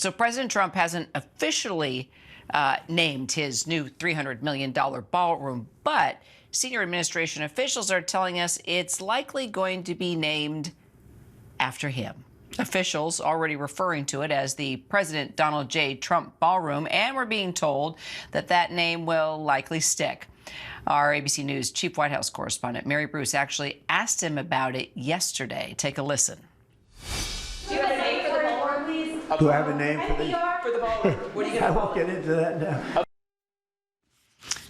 So President Trump hasn't officially named his new $300 million ballroom, but senior administration officials are telling us it's likely going to be named after him. Officials already referring to it as the President Donald J. Trump Ballroom, and we're being told that that name will likely stick. Our ABC News chief White House correspondent Mary Bruce actually asked him about it yesterday. Take a listen. Do you have a name for the ballroom, please? Do I have a name for the ballroom? What are you going to I won't get into that now.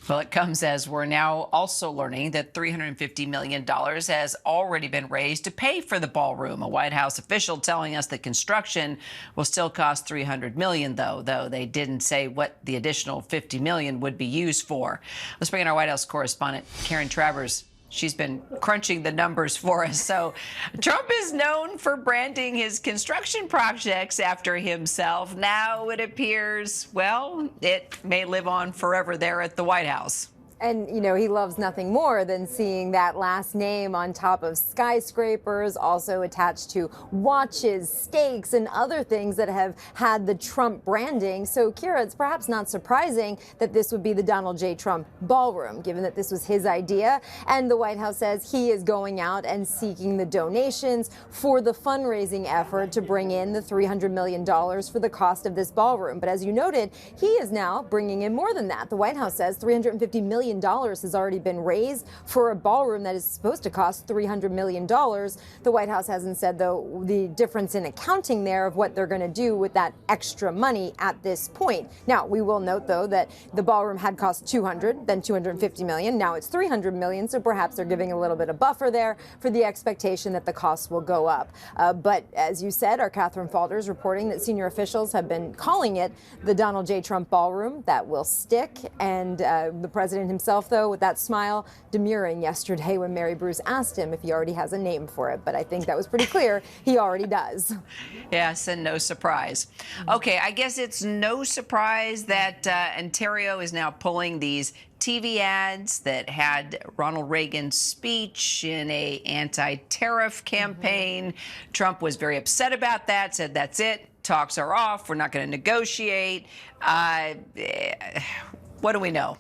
Well, it comes as we're now also learning that $350 million has already been raised to pay for the ballroom. A White House official telling us that construction will still cost $300 million, though they didn't say what the additional $50 million would be used for. Let's bring in our White House correspondent, Karen Travers. She's been crunching the numbers for us. So Trump is known for branding his construction projects after himself. Now it appears, well, it may live on forever there at the White House. And, you know, he loves nothing more than seeing that last name on top of skyscrapers, also attached to watches, steaks, and other things that have had the Trump branding. So, Kira, it's perhaps not surprising that this would be the Donald J. Trump Ballroom, given that this was his idea. And the White House says he is going out and seeking the donations for the fundraising effort to bring in the $300 million for the cost of this ballroom. But as you noted, he is now bringing in more than that. The White House says $350 million has already been raised for a ballroom that is supposed to cost $300 million. The White House hasn't said, though, the difference in accounting there of what they're going to do with that extra money at this point. Now, we will note, though, that the ballroom had cost $200, then $250 million. Now it's $300 million, so perhaps they're giving a little bit of buffer there for the expectation that the costs will go up. But as you said, our Catherine Falter's reporting that senior officials have been calling it the Donald J. Trump Ballroom. That will stick. And the president himself, though, with that smile, demurring yesterday when Mary Bruce asked him if he already has a name for it. But I think that was pretty clear. He already does. Yes, and no surprise. Okay, I guess it's no surprise that Ontario is now pulling these TV ads that had Ronald Reagan's speech in a anti-tariff campaign. Trump was very upset about that, said that's it, talks are off, we're not going to negotiate. What do we know?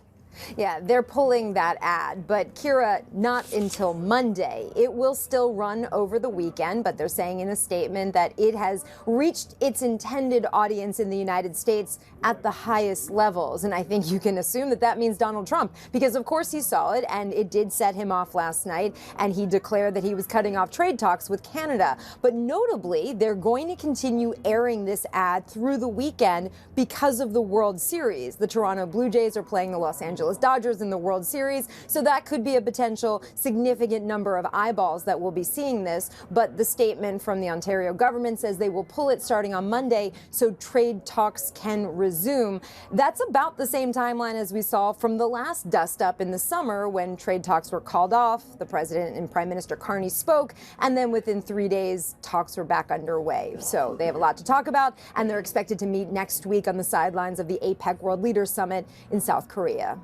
Yeah, they're pulling that ad, but Kira, not until Monday. It will still run over the weekend, but they're saying in a statement that it has reached its intended audience in the United States at the highest levels. And I think you can assume that that means Donald Trump, because of course he saw it, and it did set him off last night, and he declared that he was cutting off trade talks with Canada. But notably, they're going to continue airing this ad through the weekend because of the World Series. The Toronto Blue Jays are playing the Los Angeles Dodgers in the World Series, so that could be a potential significant number of eyeballs that will be seeing this. But the statement from the Ontario government says they will pull it starting on Monday so trade talks can resume. That's about the same timeline as we saw from the last dust-up in the summer when trade talks were called off. The president and Prime Minister Carney spoke, and then within 3 days, talks were back underway. So they have a lot to talk about, and they're expected to meet next week on the sidelines of the APEC World Leaders Summit in South Korea.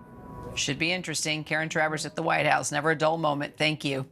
Should be interesting. Karen Travers at the White House. Never a dull moment. Thank you.